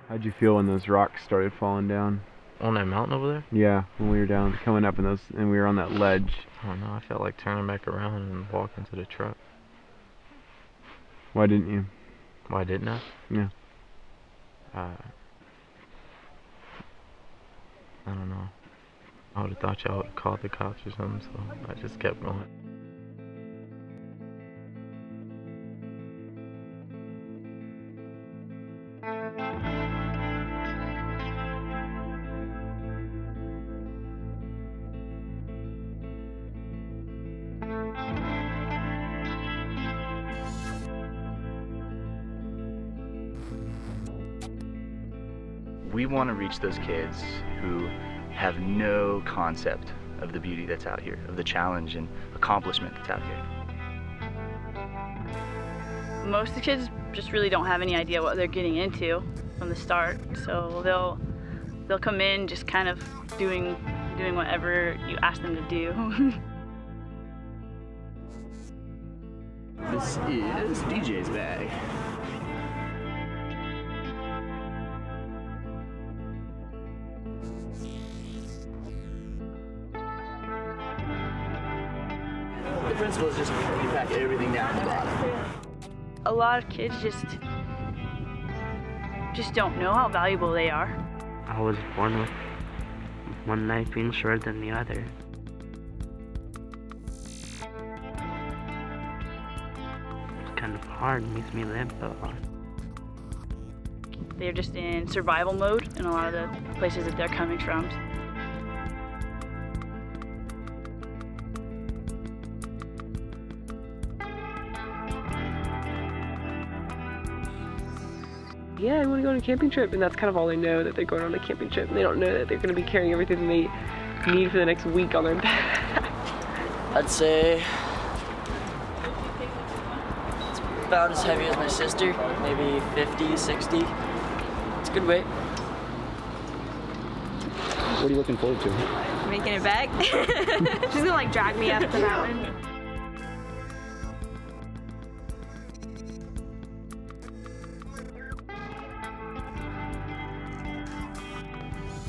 How'd you feel when those rocks started falling down? On that mountain over there? Yeah, when we were down, coming up and we were on that ledge. I don't know, I felt like turning back around and walking to the truck. Why didn't you? Why didn't I? Yeah. I don't know. I would have thought y'all would have called the cops or something, so I just kept going. We want to reach those kids who have no concept of the beauty that's out here, of the challenge and accomplishment that's out here. Most of the kids just really don't have any idea what they're getting into from the start, so they'll come in just kind of doing whatever you ask them to do. This is DJ's bag. The principle is just you pack everything down at the bottom. A lot of kids just don't know how valuable they are. I was born with one knife being shorter than the other. It's kind of hard, makes me live a lot. They're just in survival mode in a lot of the places that they're coming from. Yeah, I want to go on a camping trip, and that's kind of all they know, that they're going on a camping trip, and they don't know that they're going to be carrying everything they need for the next week on their back. I'd say it's about as heavy as my sister, maybe 50, 60. It's a good weight. What are you looking forward to? Making it back. She's gonna like drag me up the mountain.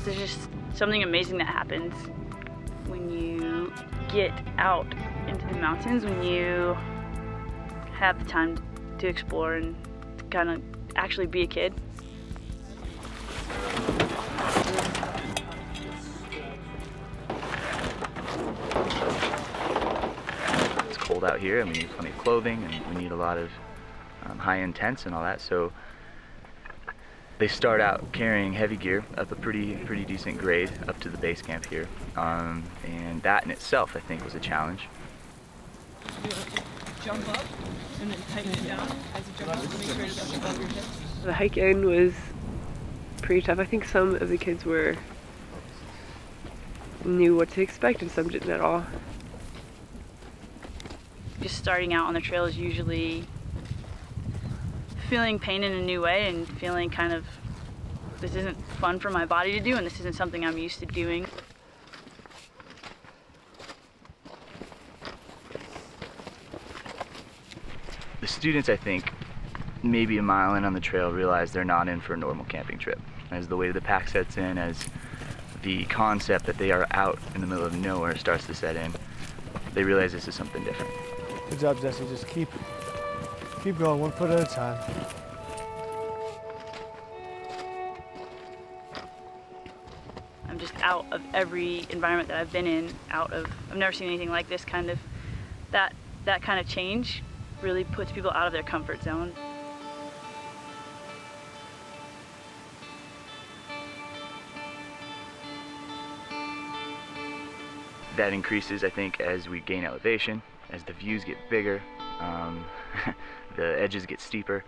There's just something amazing that happens when you get out into the mountains, when you have the time to explore and kind of actually be a kid. It's cold out here and we need plenty of clothing and we need a lot of high-end tents and all that, so they start out carrying heavy gear up a pretty decent grade up to the base camp here, and that in itself I think was a challenge. Jump up and then tighten it down as you jump up to make sure it doesn't above your hips. The hike in was pretty tough. I think some of the kids knew what to expect and some didn't at all. Just starting out on the trail is usually feeling pain in a new way and feeling kind of, this isn't fun for my body to do and this isn't something I'm used to doing. The students, I think, maybe a mile in on the trail realize they're not in for a normal camping trip. As the weight of the pack sets in, as the concept that they are out in the middle of nowhere starts to set in, they realize this is something different. Good job, Jesse. Just keep going, one foot at a time. I'm just out of every environment that I've been in, I've never seen anything like this kind of, that kind of change really puts people out of their comfort zone. That increases, I think, as we gain elevation, as the views get bigger, the edges get steeper,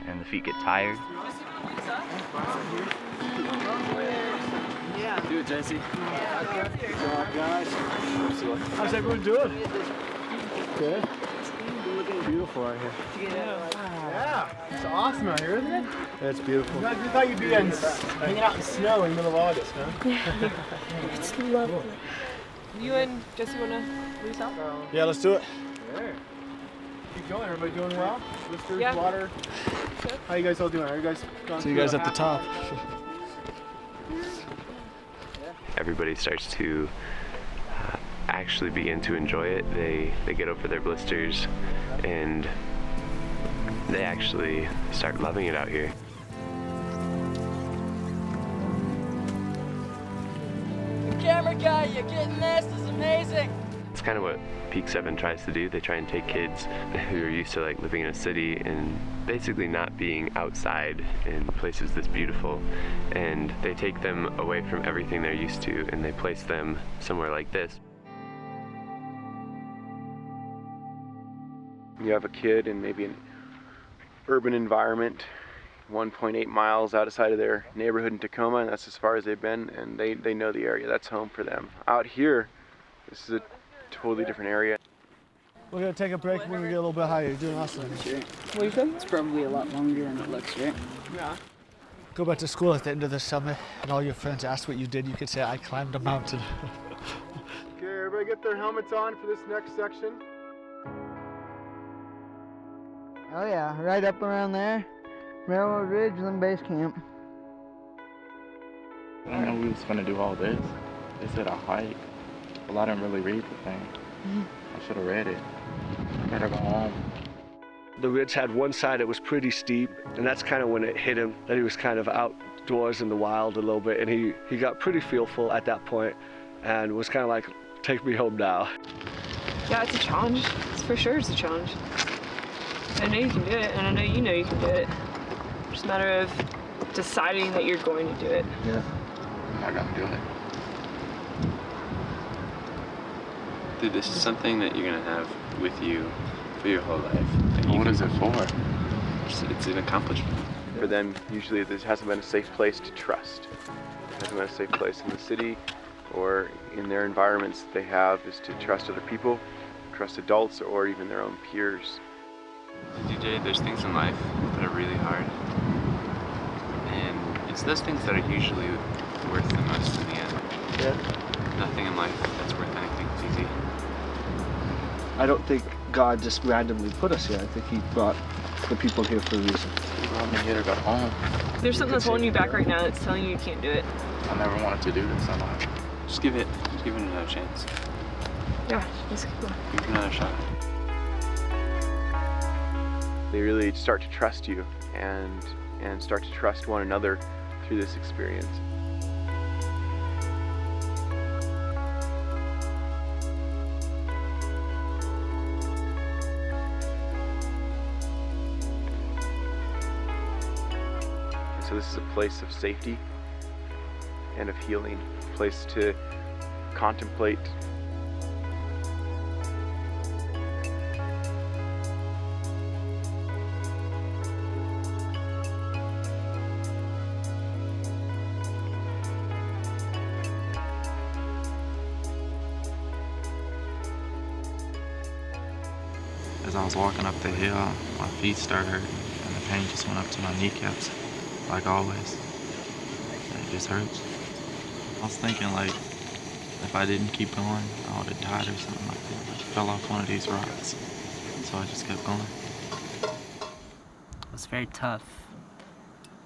and the feet get tired. Yeah. Do it, Jesse. Good job, guys. How's everyone doing? Good. Beautiful out here. Yeah. It's awesome out here, isn't it? Yeah, it's beautiful. You thought you'd be hanging out in snow in the middle of August, huh? It's lovely. You and Jesse wanna leave out? Yeah, let's do it. Sure. Keep going. Everybody doing well? Blisters, Yeah. water. Good. How you guys all doing? Are you guys going? See you guys at the top. Everybody starts to actually begin to enjoy it. They get over their blisters and they actually start loving it out here. Camera guy, you're getting this. This is amazing. It's kind of what Peak 7 tries to do. They try and take kids who are used to like living in a city and basically not being outside in places this beautiful, and they take them away from everything they're used to and they place them somewhere like this. You have a kid in maybe an urban environment 1.8 miles outside of their neighborhood in Tacoma, and that's as far as they've been, and they know the area. That's home for them. Out here, this is a totally different area. We're gonna take a break when we get a little bit higher. You're doing awesome. Sure. What do you think? It's probably a lot longer than it looks, right? Yeah. Go back to school at the end of the summit, and all your friends ask what you did. You could say, "I climbed a mountain." Okay, everybody get their helmets on for this next section. Oh yeah, right up around there. Railroad Ridge and then base camp. I didn't know we was gonna do all this. They said a hike. Well, I didn't really read the thing. I should have read it. Better go home. The ridge had one side that was pretty steep, and that's kind of when it hit him, that he was kind of outdoors in the wild a little bit, and he got pretty fearful at that point and was kind of like, take me home now. Yeah, it's a challenge. It's for sure it's a challenge. I know you can do it, and I know you can do it. It's just a matter of deciding that you're going to do it. Yeah. I'm not gonna do it. Dude, this is something that you're gonna have with you for your whole life. What is it for? It's an accomplishment. For them, usually this hasn't been a safe place to trust. It hasn't been a safe place in the city or in their environments they have is to trust other people, trust adults, or even their own peers. DJ, there's things in life that are really hard. And it's those things that are usually worth the most in the end. Yeah. Nothing in life that's worth anything is easy. I don't think God just randomly put us here. I think he brought the people here for a reason. He brought me here to go home. There's something that's holding you back right now that's telling you you can't do it. I never wanted to do this in life. Just give it another chance. Yeah, just keep going. Give it another shot. They really start to trust you and start to trust one another through this experience. And so this is a place of safety and of healing, a place to contemplate. As I was walking up the hill, my feet started hurting, and the pain just went up to my kneecaps, like always. And it just hurts. I was thinking, like, if I didn't keep going, I would have died or something like that. Like, fell off one of these rocks. So I just kept going. It was very tough.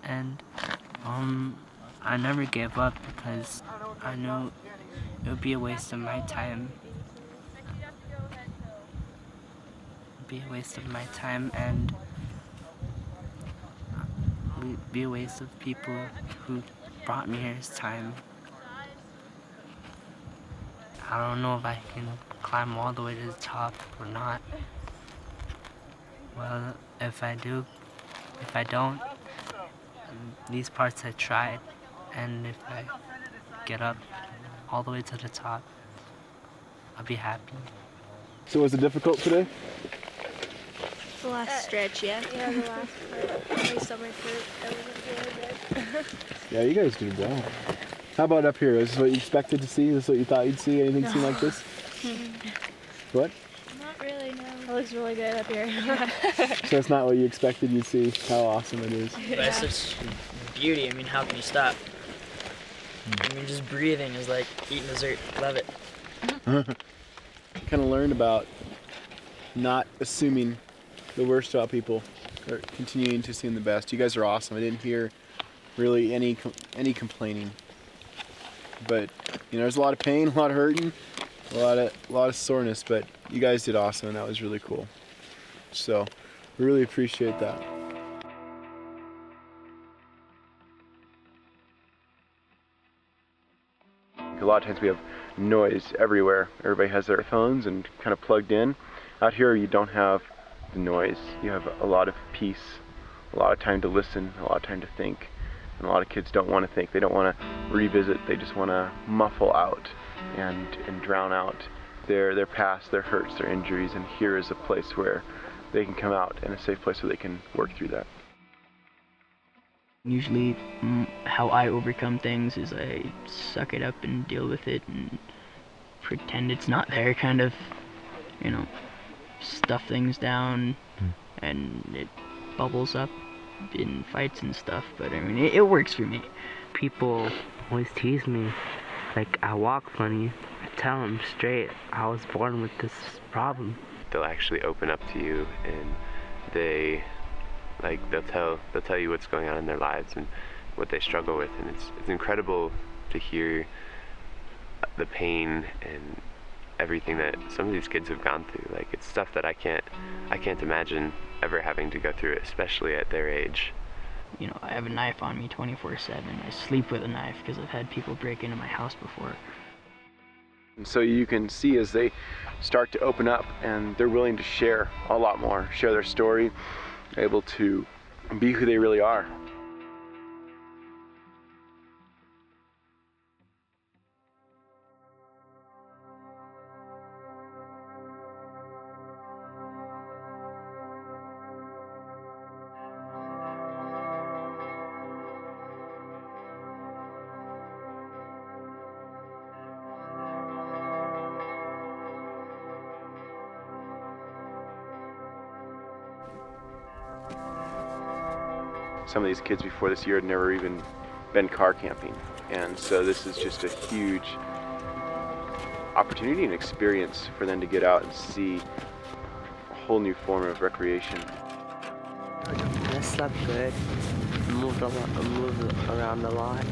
And, I never gave up because I knew it would be a waste of my time. Be a waste of my time and be a waste of people who brought me here's time. I don't know if I can climb all the way to the top or not. Well, if I don't, these parts I tried, and if I get up all the way to the top, I'll be happy. So was it difficult today? The last stretch, yeah. Yeah, the last part. My stomach hurt. That wasn't really good. Yeah, you guys did well. How about up here? Is this what you expected to see? Is this what you thought you'd see? Anything seem like this? What? Not really, no. It looks really good up here. So it's not what you expected you'd see? How awesome it is. But it's such beauty. I mean, how can you stop? I mean, just breathing is like eating dessert. Love it. Kind of learned about not assuming the worst about people, or continuing to assume the best. You guys are awesome. I didn't hear really any complaining, but you know, there's a lot of pain, a lot of hurting, a lot of soreness. But you guys did awesome, and that was really cool. So, we really appreciate that. A lot of times we have noise everywhere. Everybody has their phones and kind of plugged in. Out here you don't have the noise. You have a lot of peace, a lot of time to listen, a lot of time to think. And a lot of kids don't want to think. They don't want to revisit. They just want to muffle out and drown out their past, their hurts, their injuries. And here is a place where they can come out in a safe place so they can work through that. Usually how I overcome things is I suck it up and deal with it and pretend it's not there, kind of, you know, stuff things down and it bubbles up in fights and stuff, but I mean, it works for me. People always tease me, like I walk funny. I tell them straight, I was born with this problem. They'll actually open up to you, and they'll tell you what's going on in their lives and what they struggle with, and it's incredible to hear the pain and everything that some of these kids have gone through. Like, it's stuff that I can't imagine ever having to go through, especially at their age. You know, I have a knife on me 24/7. I sleep with a knife because I've had people break into my house before. And so you can see as they start to open up and they're willing to share a lot more, share their story, able to be who they really are. Some of these kids before this year had never even been car camping, and so this is just a huge opportunity and experience for them to get out and see a whole new form of recreation. I slept good. Moved around a lot.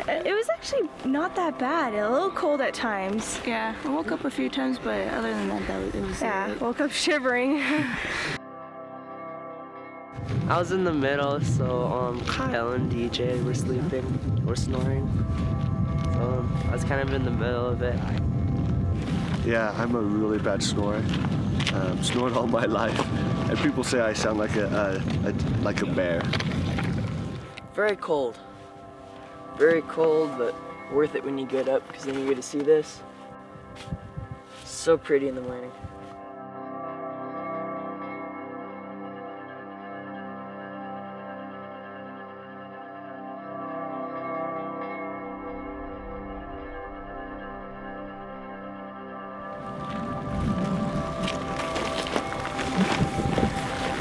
It was actually not that bad. A little cold at times. Yeah, I woke up a few times, but other than that, it was. Yeah, woke up shivering. I was in the middle, so Kyle and DJ were sleeping, or snoring. So I was kind of in the middle of it. Yeah, I'm a really bad snorer. Snored all my life, and people say I sound like a bear. Very cold, but worth it when you get up, because then you get to see this. So pretty in the morning.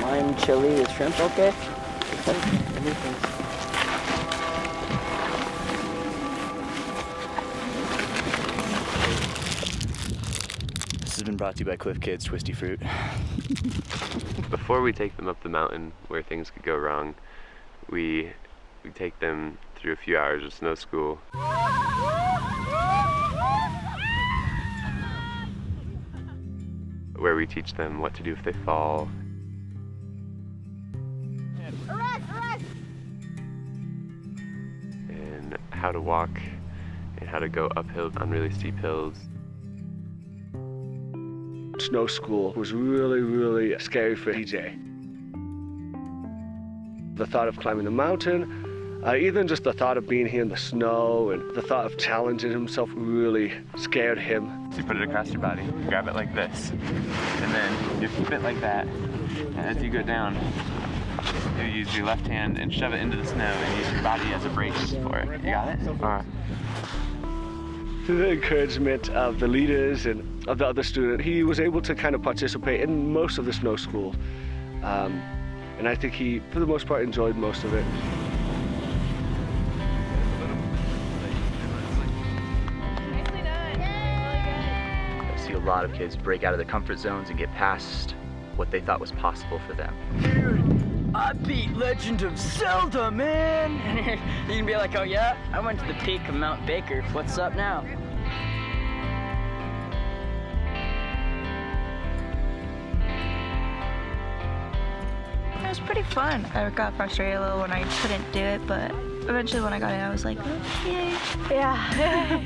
Lime chili with shrimp, okay? Anything. This has been brought to you by Cliff Kids Twisty Fruit. Before we take them up the mountain where things could go wrong, we take them through a few hours of snow school. Where we teach them what to do if they fall. And how to walk and how to go uphill on really steep hills. Snow school was really, really scary for DJ. The thought of climbing the mountain, even just the thought of being here in the snow and the thought of challenging himself really scared him. So you put it across your body, grab it like this, and then you keep it like that. And as you go down, you use your left hand and shove it into the snow and use your body as a brace for it. You got it? All right. Through the encouragement of the leaders and of the other student, he was able to kind of participate in most of the snow school. And I think he, for the most part, enjoyed most of it. Nicely done. Really good. see a lot of kids break out of their comfort zones and get past what they thought was possible for them. Dude, I beat Legend of Zelda, man! You can be like, oh yeah? I went to the peak of Mount Baker. What's up now? It was pretty fun. I got frustrated a little when I couldn't do it, but eventually when I got it, I was like, oh, yay. Yeah.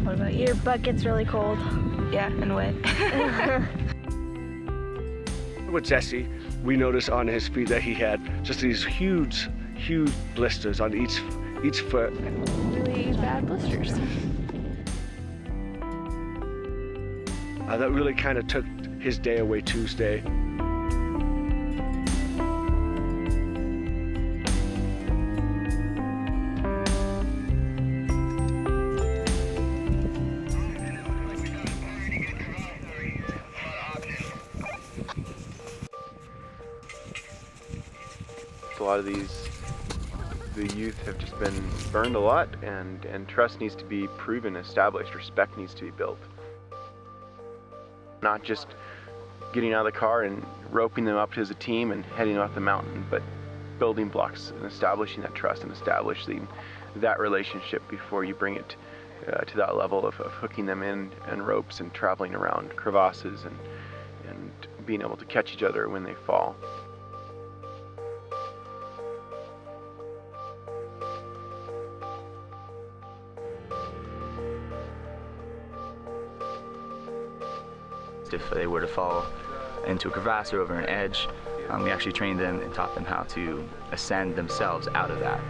What about you? Your butt gets really cold. Yeah, and wet. With Jesse, we noticed on his feet that he had just these huge blisters on each foot. Really bad blisters. That really kind of took his day away Tuesday. A lot of the youth have just been burned a lot, and trust needs to be proven, established, respect needs to be built. Not just getting out of the car and roping them up as a team and heading off the mountain, but building blocks and establishing that trust and establishing that relationship before you bring it to that level of hooking them in and ropes and traveling around crevasses and being able to catch each other when they fall. If they were to fall into a crevasse or over an edge, we actually trained them and taught them how to ascend themselves out of that.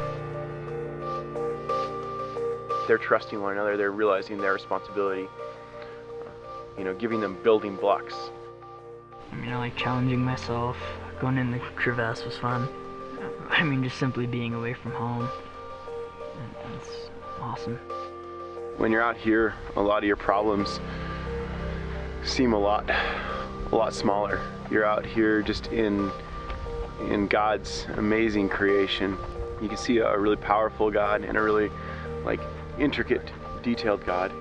They're trusting one another, they're realizing their responsibility, giving them building blocks. I like challenging myself. Going in the crevasse was fun. Just simply being away from home. It's awesome. When you're out here, a lot of your problems seem a lot smaller. You're out here just in God's amazing creation. You can see a really powerful God and a really intricate, detailed God.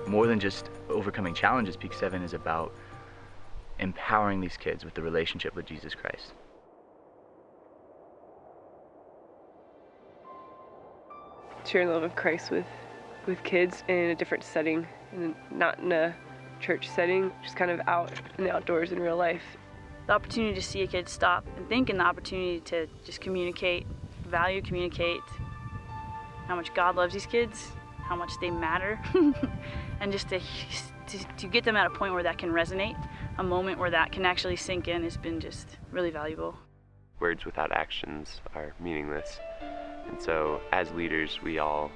More than just overcoming challenges, Peak 7 is about empowering these kids with the relationship with Jesus Christ. Sharing the love of Christ with kids in a different setting, and not in a church setting, just kind of out in the outdoors in real life. The opportunity to see a kid stop and think, and the opportunity to just communicate how much God loves these kids, how much they matter, and just to get them at a point where that can resonate, a moment where that can actually sink in, has been just really valuable. Words without actions are meaningless. And so as leaders, we're all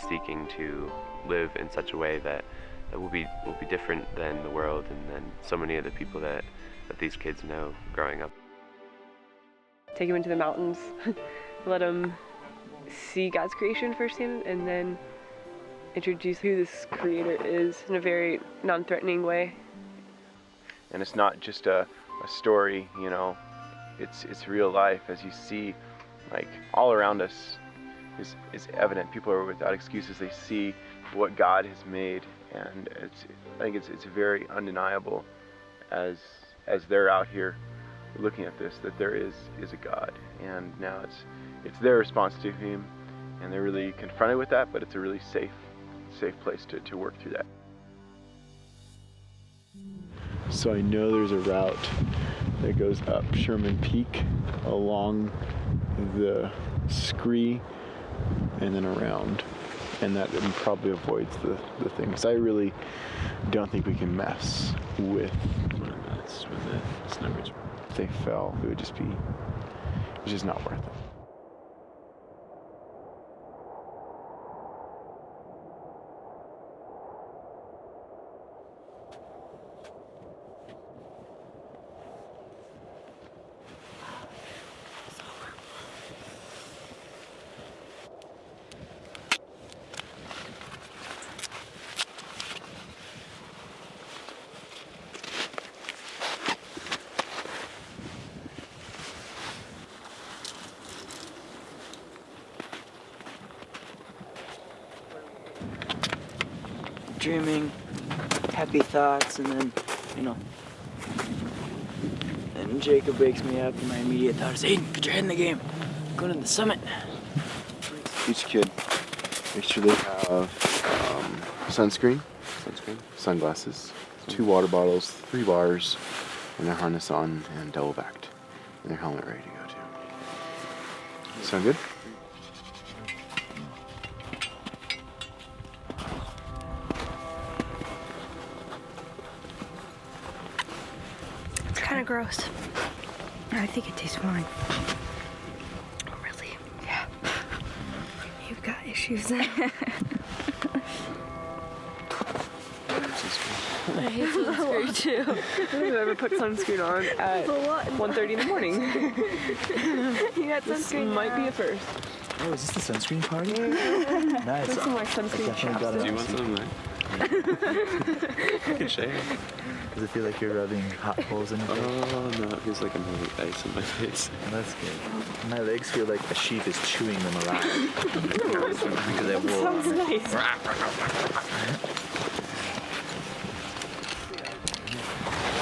seeking to live in such a way that will be different than the world and than so many of the people that these kids know growing up. Take them into the mountains, let them see God's creation firsthand, and then introduce who this creator is in a very non-threatening way. And it's not just a story, it's real life. As you see, all around us is evident. People are without excuses. They see what God has made, and I think it's very undeniable as they're out here looking at this, that there is a God, and now it's their response to Him, and they're really confronted with that. But it's a really safe place to work through that. So I know there's a route that goes up Sherman Peak along the scree and then around, and that probably avoids the thing, because I really don't think we can mess with the snow ridge. If they fell, it's just not worth it. dreaming, happy thoughts, and then, you know, and Jacob wakes me up and my immediate thought is, Aiden, put your head in the game. I'm going to the summit. Each kid, make sure they have sunscreen, sunglasses, 2 water bottles, 3 bars, and their harness on and double backed, and their helmet ready to go too. Sound good? It's kind of gross. I think it tastes fine. Oh, really? Yeah. You've got issues then. I hate sunscreen too. I've ever put sunscreen on at 1:30 in the morning. You got This sunscreen might be now. a first. Oh, is this the sunscreen party? Nice. There's some like sunscreen chapstick. Do you want some, man? You can share. Does it feel like you're rubbing hot holes in your face? Oh, no, it feels like I'm having ice on my face. That's good. My legs feel like a sheep is chewing them alive. Because I wore Sounds nice.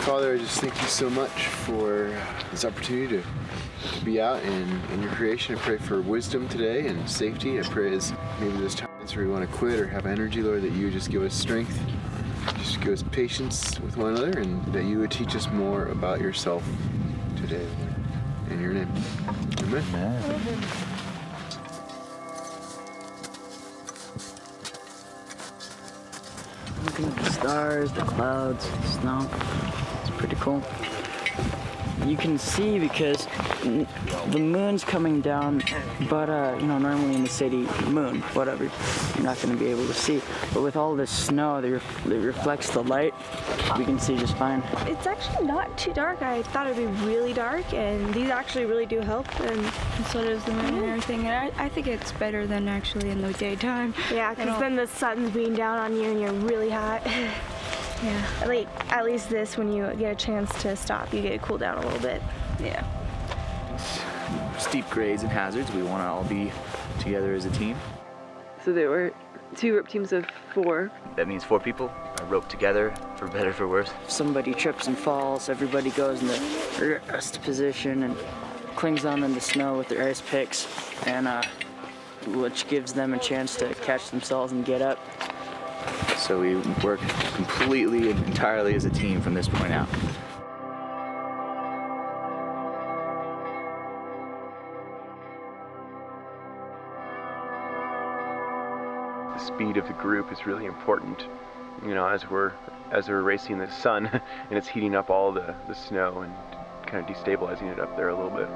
Father, I just thank you so much for this opportunity to be out in your creation. I pray for wisdom today and safety. I pray as maybe there's times where we want to quit or have energy, Lord, that you would just give us strength, just give us patience with one another, and that you would teach us more about yourself today, Lord. In your name. Amen. Amen. Looking at the stars, the clouds, the snow. It's pretty cool. You can see because the moon's coming down, but you know, normally in the city, moon, whatever, you're not going to be able to see. But with all this snow that reflects the light, we can see just fine. It's actually not too dark. I thought it'd be really dark, and these actually really do help, and so does the moon and everything. And I think it's better than actually in the daytime. Yeah, because then the sun's beating down on you and you're really hot. Yeah, like at least this, when you get a chance to stop, you get to cool down a little bit. Yeah. Steep grades and hazards. We want to all be together as a team. So there were 2 rope teams of 4. That means 4 people are roped together, for better, for worse. If somebody trips and falls, everybody goes in the rest position and clings on in the snow with their ice picks, and which gives them a chance to catch themselves and get up. So we work completely and entirely as a team from this point out. The speed of the group is really important. You know, as we're racing the sun and it's heating up all the snow and kind of destabilizing it up there a little bit.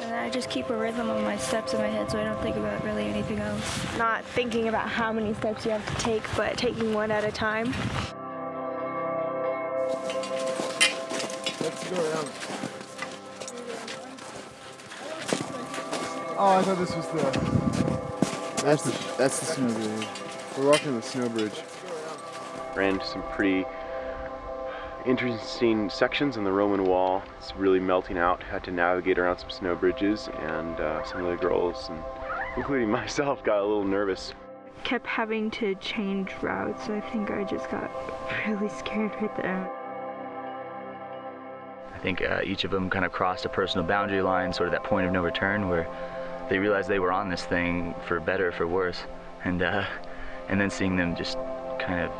And I just keep a rhythm of my steps in my head so I don't think about really anything else. Not thinking about how many steps you have to take, but taking one at a time. Let's go around. Oh, I thought this was that's the snow bridge. We're walking the snow bridge. Ran into some pretty interesting sections on the Roman wall. It's really melting out. Had to navigate around some snow bridges, and some of the girls, and including myself, got a little nervous. Kept having to change routes. I think I just got really scared right there. I think each of them kind of crossed a personal boundary line, sort of that point of no return where they realized they were on this thing for better or for worse. And then seeing them just kind of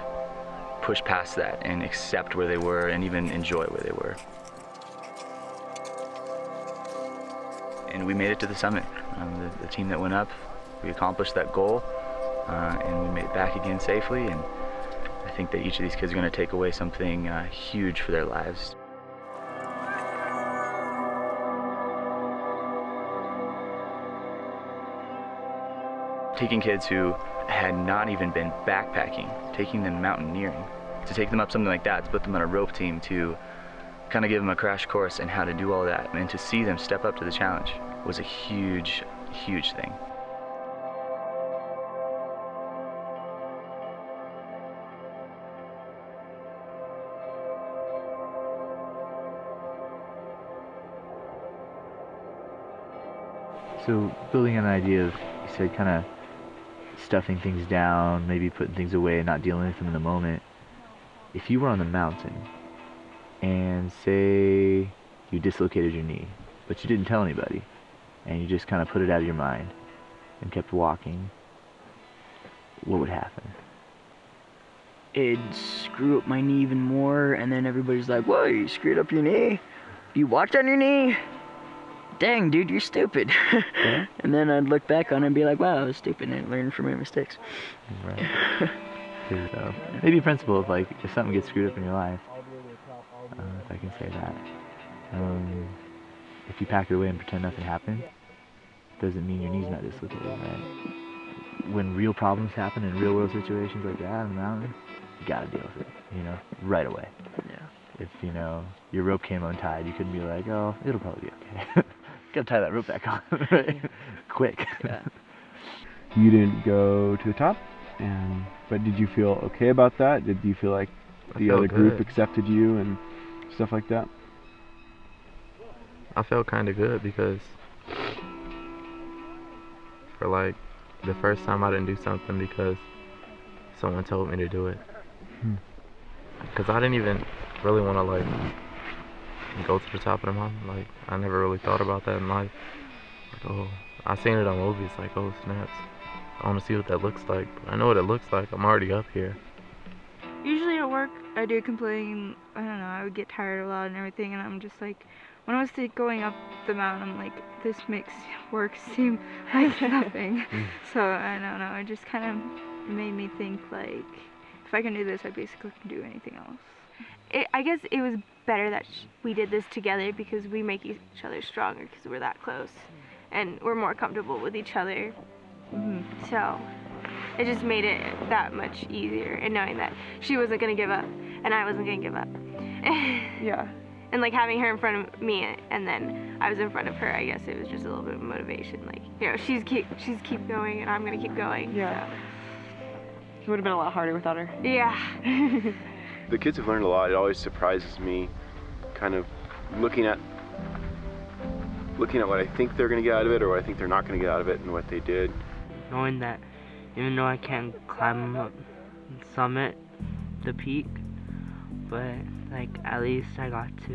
push past that and accept where they were and even enjoy where they were. And we made it to the summit. The team that went up, we accomplished that goal, and we made it back again safely. And think that each of these kids are going to take away something huge for their lives. Taking kids who had not even been backpacking, taking them mountaineering, to take them up something like that, to put them on a rope team, to kind of give them a crash course in how to do all that, and to see them step up to the challenge was a huge, huge thing. So building on an idea of, you said, kind of stuffing things down, maybe putting things away and not dealing with them in the moment. If you were on the mountain and say you dislocated your knee, but you didn't tell anybody, and you just kind of put it out of your mind and kept walking, what would happen? It'd screw up my knee even more, and then everybody's like, whoa, you screwed up your knee? You walked on your knee? Dang, dude, you're stupid. Yeah. And then I'd look back on it and be like, wow, I was stupid and I learned from my mistakes. Right. So, maybe a principle of, like, if something gets screwed up in your life, if I can say that, if you pack it away and pretend nothing happened, doesn't mean your knee's not dislocated, right? When real problems happen in real world situations like that on the mountain, you gotta deal with it, you know, right away. Yeah. If, you know, your rope came untied, you couldn't be like, oh, it'll probably be okay. Gotta tie that rope back on, right? Quick. Yeah. You didn't go to the top, but did you feel okay about that? Did you feel like the other group accepted you and stuff like that? I felt kind of good because for like the first time I didn't do something because someone told me to do it. Because I didn't even really want to like go to the top of the mountain. Like, I never really thought about that in life. Like, oh, I seen it on movies, like, oh snaps, I want to see what that looks like. But I know what it looks like. I'm already up here. Usually at work, I do complain. I don't know, I would get tired a lot and everything, and I'm just like, when I was going up the mountain, I'm like, this makes work seem like nothing. So I don't know, it just kind of made me think, like, if I can do this, I basically can do anything else. I guess it was better that we did this together because we make each other stronger because we're that close and we're more comfortable with each other. So it just made it that much easier, and knowing that she wasn't gonna give up and I wasn't gonna give up. Yeah. And like having her in front of me and then I was in front of her, I guess it was just a little bit of motivation. Like, you know, she's keep going and I'm gonna keep going. Yeah. So. It would have been a lot harder without her. Yeah. The kids have learned a lot. It always surprises me, kind of looking at what I think they're going to get out of it or what I think they're not going to get out of it and what they did. Knowing that even though I can't climb up the summit, the peak, but like at least I got to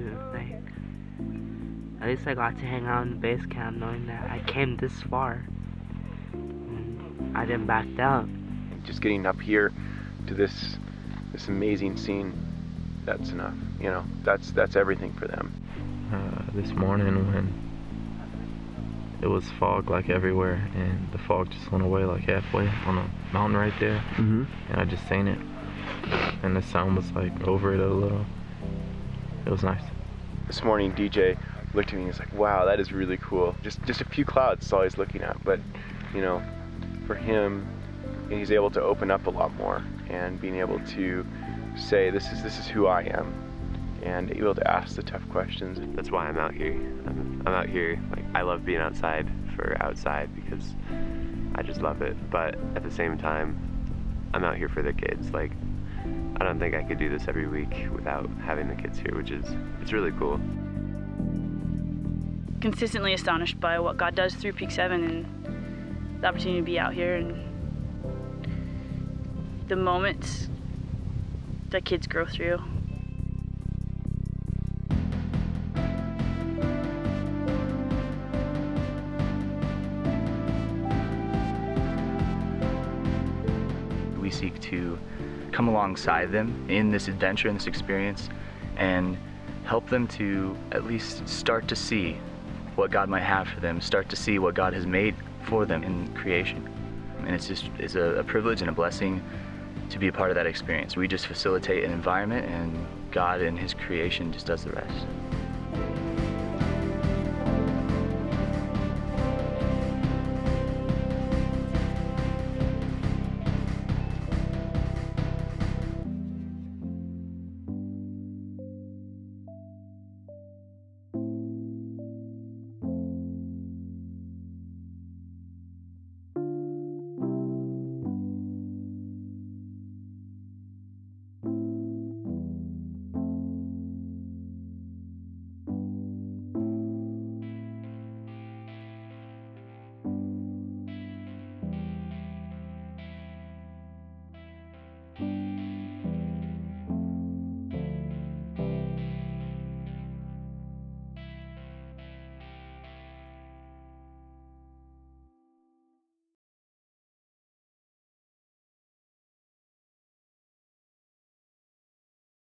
hang out in the base camp knowing that I came this far and I didn't back down. Just getting up here to this amazing scene, that's enough. You know, that's everything for them. This morning when it was fog like everywhere and the fog just went away like halfway on a mountain right there, and I just seen it and the sun was like over it a little. It was nice. This morning DJ looked at me and was like, wow, that is really cool. Just a few clouds is all he's looking at, but you know, for him, he's able to open up a lot more and being able to say, this is who I am, and able to ask the tough questions. That's why I'm out here. I'm out here, like, I love being outside for outside because I just love it, but at the same time, I'm out here for the kids. Like, I don't think I could do this every week without having the kids here, it's really cool. Consistently astonished by what God does through Peak 7 and the opportunity to be out here and the moments that kids grow through. We seek to come alongside them in this adventure, in this experience, and help them to at least start to see what God might have for them, start to see what God has made for them in creation. And it's a privilege and a blessing to be a part of that experience. We just facilitate an environment, and God and His creation just does the rest.